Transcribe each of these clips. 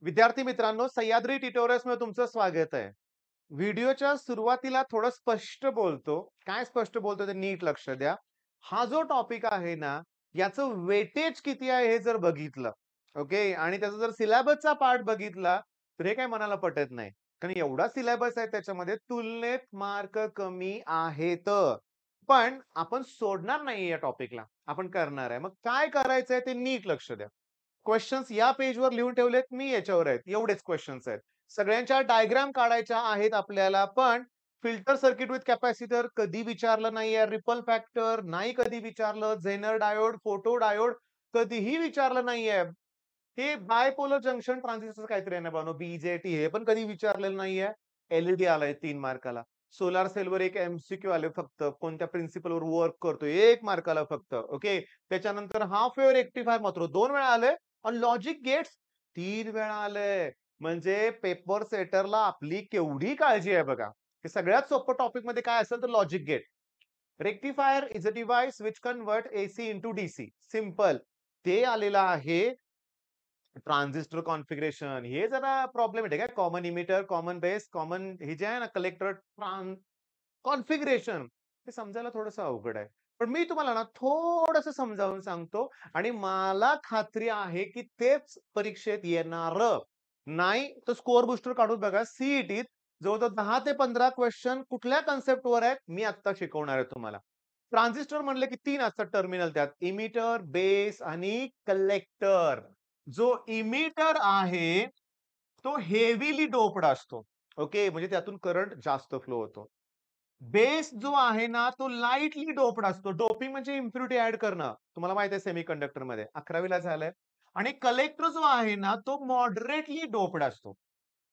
विद्यार्थी मित्रांनो, सह्याद्री ट्युटोरियल्समध्ये तुमचं स्वागत आहे. व्हिडिओच्या सुरुवातीला थोडं स्पष्ट बोलतो. काय स्पष्ट बोलतो ते नीट लक्ष द्या. हा जो टॉपिक आहे ना, याचं वेटेज किती आहे हे जर बघितलं, ओके आणि त्याचा जर सिलेबसचा पार्ट बघितला, तर हे काही मनाला पटत नाही. कारण एवढा सिलेबस आहे त्याच्यामध्ये तुलनेत मार्क कमी आहेत. पण आपण सोडणार नाही या टॉपिकला. आपण करणार आहे. मग काय करायचंय ते नीट लक्ष द्या. क्वेश्चन्स या पेजवर लिहून ठेवलेत मी याच्यावर आहेत. एवढेच क्वेश्चन्स आहेत. सगळ्यांच्या डायग्राम काढायच्या आहेत आपल्याला. पण फिल्टर सर्किट विथ कॅपॅसिटर कधी विचारलं नाहीये. रिपल फॅक्टर नाही कधी विचारलं. झेनर डायोड, फोटो डायोड कधीही विचारलं नाहीये. हे बायपोलर जंक्शन ट्रान्झिस्टर काहीतरी आहे ना बनव बीजेटी हे पण कधी विचारलेलं नाहीये. एलईडी आलाय 3 मार्काला. सोलार सेलवर एक एमसीक्यू आले फक्त. कोणत्या प्रिन्सिपलवर वर्क करतोय 1 मार्काला फक्त. ओके. त्याच्यानंतर हाफ वेव्ह रेक्टिफायर मात्र 2 वेळा आलंय आणि लॉजिक गेट्स 3 वेळा आलंय. म्हणजे पेपर सेटरला आपली केवढी काळजी आहे बघा. हे सगळ्यात सोपं टॉपिक मध्ये काय असेल तर logic gate. Rectifier is a device which convert AC into DC. Simple. ते आलेलं आहे. ट्रान्झिस्टर कॉन्फिगरेशन हे जरा प्रॉब्लेमॅटिक आहे. Common emitter, common base, common हे जे आहे ना कलेक्टर कॉन्फिगरेशन हे समजायला थोडंसं अवघड आहे. पण मी तुम्हाला ना थोडंसं समजावून सांगतो आणि मला खात्री आहे की तेच परीक्षेत येणारं. नाही तर स्कोर बुस्टर काढून बघा. सीईटीत जवळजवळ 10 ते 15 क्वेश्चन कुठल्या कन्सेप्टवर आहेत मी आता शिकवणार आहे तुम्हाला. ट्रान्झिस्टर म्हणले की 3 असतात टर्मिनल त्यात. इमिटर, बेस आणि कलेक्टर. जो इमिटर आहे तो हेवीली डोप्ड असतो. ओके. म्हणजे त्यातून करंट जास्त फ्लो होतो. बेस जो आहे ना, तो लाईटली डोप्ड असतो. डोपिंग म्हणजे इम्प्युरिटी ॲड करणं. तुम्हाला माहिती आहे सेमीकंडक्टरमध्ये 11वी झालंय. आणि कलेक्टर जो आहे ना, तो मॉडरेटली डोप्ड असतो.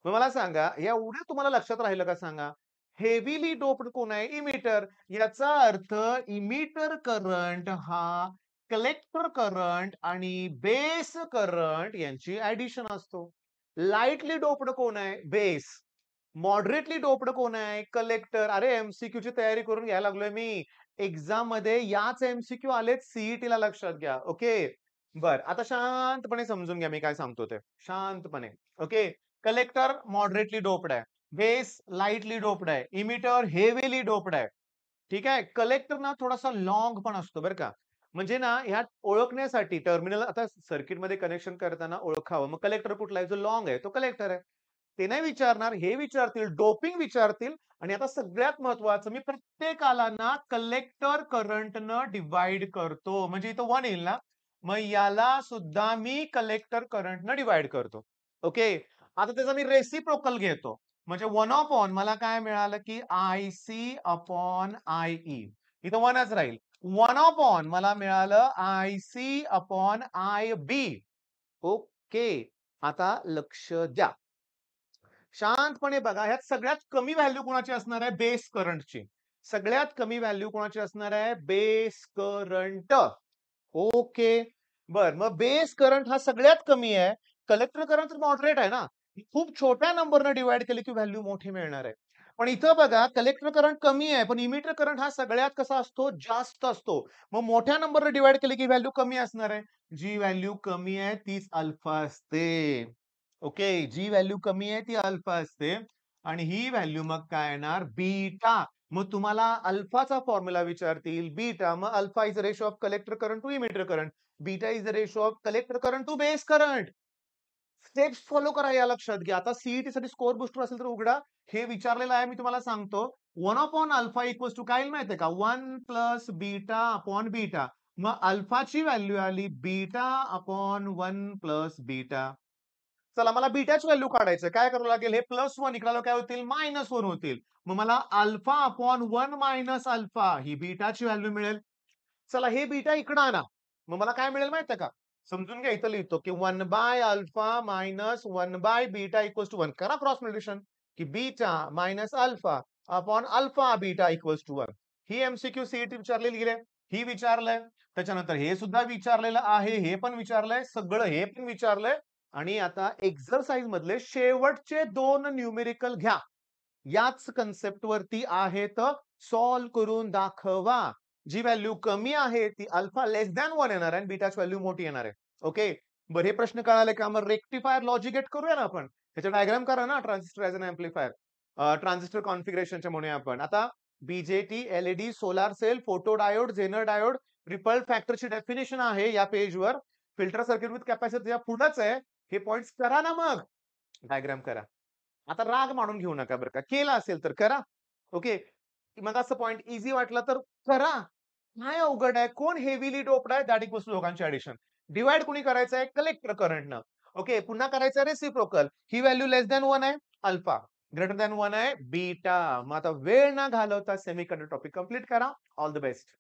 मग मला सांगा, एवढं तुम्हाला लक्षात राहिलं का सांगा? हेवीली डोप्ड कोण आहे? इमिटर. याचा अर्थ इमिटर करंट हा कलेक्टर करंट आणि बेस करंट यांची ॲडिशन असतो. लाईटली डोप्ड कोण आहे? बेस. मॉडरेटली डोप्ड कोण आहे? कलेक्टर. अरे एमसीक्यूची तयारी करून घ्यायला लागलोय मी. एक्झाममध्ये याच एमसीक्यू आलेत सीईटीला लक्षात घ्या. ओके. बरं. आता शांतपणे समजून घ्या मी काय सांगतो ते. शांतपणे. ओके. कलेक्टर मॉडरेटली डोप्ड आहे. बेस लाईटली डोप्ड आहे. इमिटर हेवीली डोप्ड आहे. ठीक आहे. कलेक्टर ना थोडासा लाँग पण असतो बरं का. म्हणजे ना ह्यात ओळखण्यासाठी टर्मिनल आता सर्किटमध्ये कनेक्शन करताना ओळखावं. मग कलेक्टर कुठला आहे? जो लाँग आहे तो कलेक्टर आहे. ते नाही विचारणार, हे विचारतील, डोपिंग विचारतील आणि आता सगळ्यात महत्वाचं मी प्रत्येकाला ना कलेक्टर करंटनं डिव्हाईड करतो. म्हणजे इथं 1 येईल ना, मग याला सुद्धा मी कलेक्टर करंटनं डिव्हाईड करतो. ओके. आता त्याचा मी रेसिप्रोकल घेतो. म्हणजे 1/, मला काय मिळालं की आय-सी अपॉन आय-ई. इथं 1च राहील. 1/, मला मिळालं आय-सी अपॉन आय-बी. ओके. आता लक्ष द्या. शांतपणे बघा, ह्यात सगळ्यात कमी व्हॅल्यू कोणाची असणार आहे? बेस करंटची. सगळ्यात कमी व्हॅल्यू कोणाची असणार आहे? Base current. ओके. बरं, मग बेस करंट हा सगळ्यात कमी आहे. कलेक्टर करंट मॉडरेट आहे ना. खूप छोट्या नंबरनं डिव्हाईड केले की व्हॅल्यू मोठी मिळणार आहे. पण इथं बघा कलेक्टर करंट कमी आहे, पण इमिटर करंट हा सगळ्यात कसा असतो? जास्त असतो. मग मोठ्या नंबरनं डिव्हाईड केले की व्हॅल्यू कमी असणार आहे. जी व्हॅल्यू कमी आहे तीच अल्फा असते. ओके. जी व्हॅल्यू कमी आहे ती अल्फा असते आणि ही व्हॅल्यू मग काय येणार? बीटा. मग तुम्हाला अल्फाचा फॉर्म्युला विचारतील, बीटा. मग alpha is the ratio of collector current to emitter current. Beta is the ratio of collector current to base current. Steps follow करा या लक्षात घ्या. आता सीईटी साठी स्कोर बुस्टर असेल तर उघडा. हे विचारलेलं आहे मी तुम्हाला सांगतो. 1/अल्फा इक्वल्स टू काय येईल माहितीये का? 1 प्लस बीटा अपॉन बीटा. मग अल्फाची व्हॅल्यू आली बीटा अपॉन 1 प्लस बीटा. चला मला बीटाची व्हॅल्यू काढायचं. काय करावं लागेल? हे +1 इकडे आल्यावर काय होतील? -1 होतील. मग मला अल्फा अपॉन 1 मायनस अल्फा ही बीटाची व्हॅल्यू मिळेल. चला हे बीटा इकडं आणा. मग मला काय मिळेल माहितीये का? समजून घ्या इथं लिहितो की 1/अल्फा मायनस 1/बीटा इक्वल्स टू 1. करा क्रॉस मल्टिप्लिकेशन की beta minus alpha upon alpha beta equals to 1. ही एमसीक्यू सीईटी विचारलेली आहे. ही विचारलंय. त्याच्यानंतर हे सुद्धा विचारलेलं आहे. हे पण विचारलंय. सगळं हे पण विचारलंय. आणि आता एक्सरसाइज मधले शेवटचे 2 न्यूमेरिकल घ्या. याच कन्सेप्ट वरती आहेत. सॉल्व्ह करून दाखवा. जी व्हॅल्यू कमी आहे ती अल्फा लेस दॅन 1 येणार आहे आणि बीटाची व्हॅल्यू मोठी येणार आहे. ओके. बरं हे प्रश्न कळाले का? मग रेक्टिफायर लॉजिक गेट करूया ना आपण. त्याचा डायग्राम करा ना transistor as an amplifier. Transistor कॉन्फिगरेशनच्या म्हणूया आपण. आता BJT, LED, solar cell, photo diode, Zener diode, ripple फॅक्टरची डेफिनिशन आहे या पेजवर. फिल्टर सर्किट विथ कॅपॅसिटर या पुढंच आहे. हे पॉइंट्स करा ना मग. डायग्राम करा. आता राग मानून घेऊ नका बरं का. केला असेल तर करा. ओके. मग असं पॉइंट ईझी वाटला तर करा. काय अवघड आहे? कोण हेवीली डोप्ड आहे? दॅट इक्वल्स टू दोघांची ॲडिशन. डिव्हाईड कुणी करायचं आहे? कलेक्टर करंटनं. ओके. पुन्हा करायचं रेसिप्रोकल. ही व्हॅल्यू लेस दॅन 1 आहे अल्फा. ग्रेटर दॅन 1 आहे बीटा. मग आता वेळ न घालवता सेमीकंडक्टर टॉपिक कंप्लीट करा. All the best.